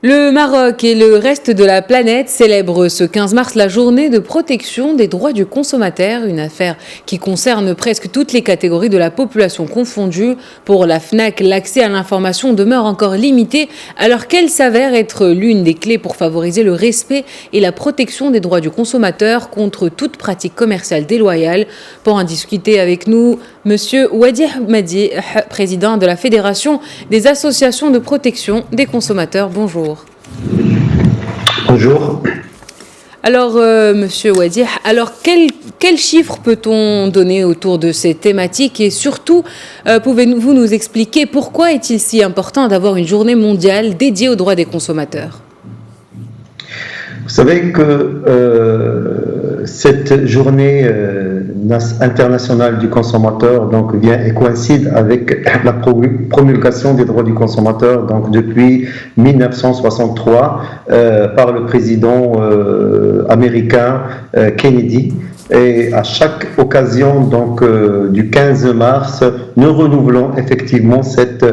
Le Maroc et le reste de la planète célèbrent ce 15 mars la journée de protection des droits du consommateur, une affaire qui concerne presque toutes les catégories de la population confondue. Pour la FNAC, l'accès à l'information demeure encore limité alors qu'elle s'avère être l'une des clés pour favoriser le respect et la protection des droits du consommateur contre toute pratique commerciale déloyale. Pour en discuter avec nous, Monsieur Wadi Ahmadi, président de la Fédération des associations de protection des consommateurs. Bonjour. Bonjour. Alors, Monsieur Wadi, quel chiffre peut-on donner autour de ces thématiques et surtout, pouvez-vous nous expliquer pourquoi est-il si important d'avoir une journée mondiale dédiée aux droits des consommateurs ? Vous savez que cette journée internationale du consommateur vient et coïncide avec la promulgation des droits du consommateur depuis 1963 par le président américain Kennedy. Et à chaque occasion du 15 mars, nous renouvelons effectivement cet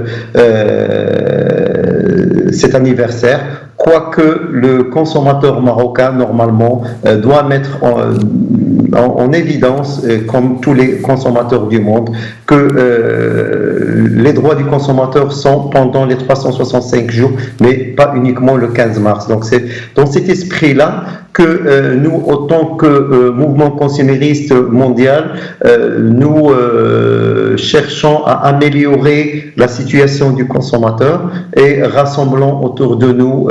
anniversaire. Quoique le consommateur marocain, normalement, doit mettre en évidence, comme tous les consommateurs du monde, que les droits du consommateur sont pendant les 365 jours, mais pas uniquement le 15 mars. Donc c'est dans cet esprit-là que nous, autant que mouvement consumériste mondial, nous cherchons à améliorer la situation du consommateur et rassemblons autour de nous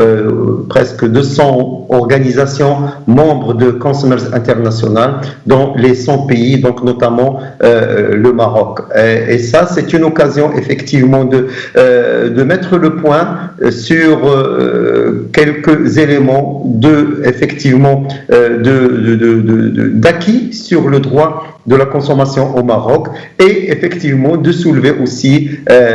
presque 200 organisations membres de Consumers International dans les 100 pays, donc notamment le Maroc. Et ça, c'est une occasion effectivement de mettre le point sur quelques éléments d'acquis sur le droit de la consommation au Maroc et effectivement de soulever aussi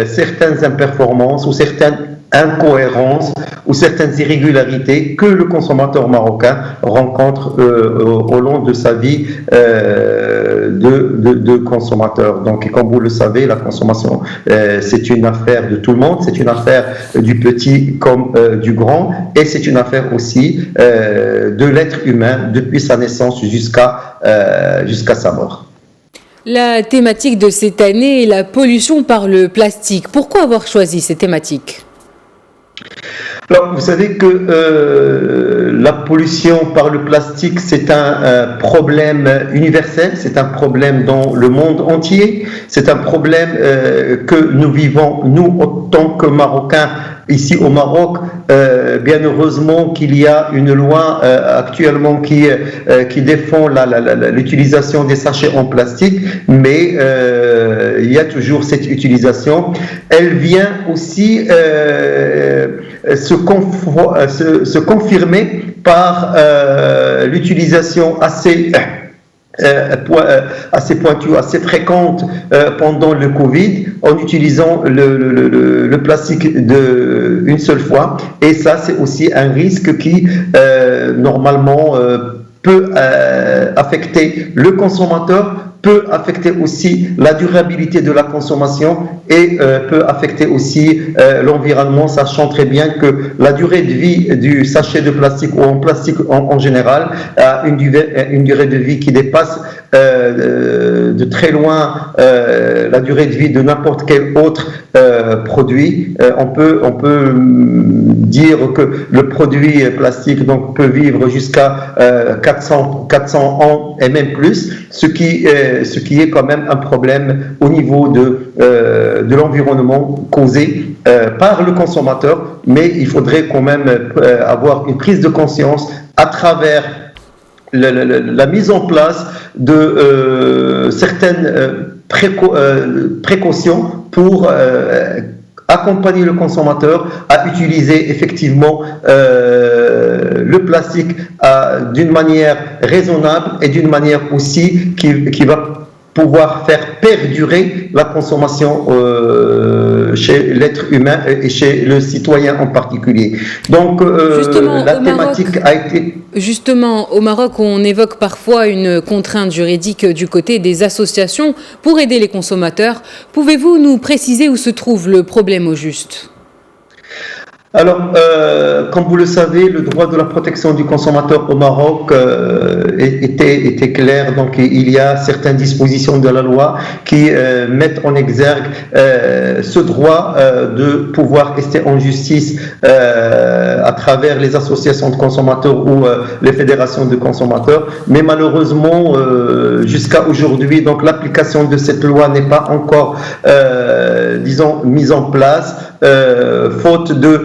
certaines imperformances ou certaines incohérences ou certaines irrégularités que le consommateur marocain rencontre au long de sa vie de consommateur. Donc, comme vous le savez, la consommation, c'est une affaire de tout le monde, c'est une affaire du petit comme du grand, et c'est une affaire aussi de l'être humain depuis sa naissance jusqu'à sa mort. La thématique de cette année est la pollution par le plastique. Pourquoi avoir choisi cette thématique ? Alors, vous savez que la pollution par le plastique, c'est un problème universel, c'est un problème dans le monde entier, c'est un problème que nous vivons, nous, autant que Marocains, ici au Maroc. Bien heureusement qu'il y a une loi actuellement qui défend l'utilisation des sachets en plastique, mais il y a toujours cette utilisation. Elle vient aussi se confirmer par l'utilisation assez pointue, assez fréquente pendant le Covid, en utilisant le plastique une seule fois. Et ça, c'est aussi un risque qui, normalement, peut affecter le consommateur, peut affecter aussi la durabilité de la consommation et peut affecter aussi l'environnement, sachant très bien que la durée de vie du sachet de plastique ou en plastique en général a une durée de vie qui dépasse de très loin la durée de vie de n'importe quel autre produit. On peut dire que le produit plastique peut vivre jusqu'à 400 ans et même plus, ce qui est quand même un problème au niveau de l'environnement causé par le consommateur, mais il faudrait quand même avoir une prise de conscience à travers la mise en place de certaines précautions pour accompagner le consommateur à utiliser effectivement le plastique d'une manière raisonnable et d'une manière aussi qui va pouvoir faire perdurer la consommation chez l'être humain et chez le citoyen en particulier. Donc la thématique a été... Justement, au Maroc, on évoque parfois une contrainte juridique du côté des associations pour aider les consommateurs. Pouvez-vous nous préciser où se trouve le problème au juste ? Alors, comme vous le savez, le droit de la protection du consommateur au Maroc était clair. Donc, il y a certaines dispositions de la loi qui mettent en exergue ce droit de pouvoir rester en justice à travers les associations de consommateurs ou les fédérations de consommateurs. Mais malheureusement, jusqu'à aujourd'hui, donc l'application de cette loi n'est pas encore, disons, mise en place. Faute de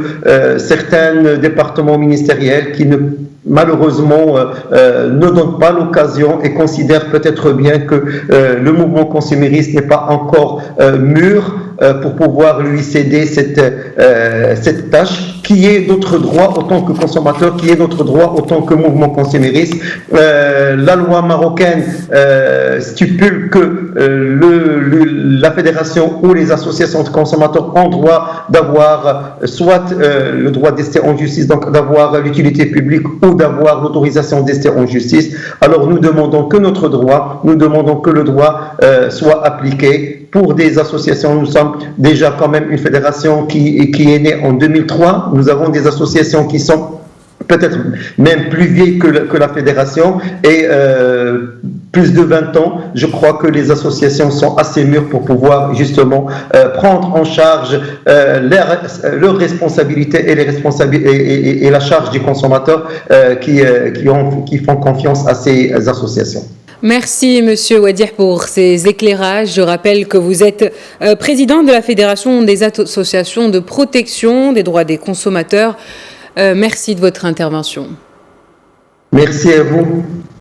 certains départements ministériels qui malheureusement ne donnent pas l'occasion et considèrent peut-être bien que le mouvement consumériste n'est pas encore mûr pour pouvoir lui céder cette tâche qui est notre droit en tant que consommateur, qui est notre droit en tant que mouvement consumériste. La loi marocaine stipule que la fédération ou les associations de consommateurs ont droit d'avoir soit le droit d'ester en justice, donc d'avoir l'utilité publique ou d'avoir l'autorisation d'ester en justice. Alors nous demandons que notre droit, nous demandons que le droit soit appliqué. Pour des associations, nous sommes déjà quand même une fédération qui est née en 2003. Nous avons des associations qui sont peut-être même plus vieilles que la fédération et plus de 20 ans. Je crois que les associations sont assez mûres pour pouvoir justement prendre en charge leurs responsabilités et la charge des consommateurs qui font confiance à ces associations. Merci Monsieur Ouadir pour ces éclairages. Je rappelle que vous êtes président de la Fédération des associations de protection des droits des consommateurs. Merci de votre intervention. Merci à vous.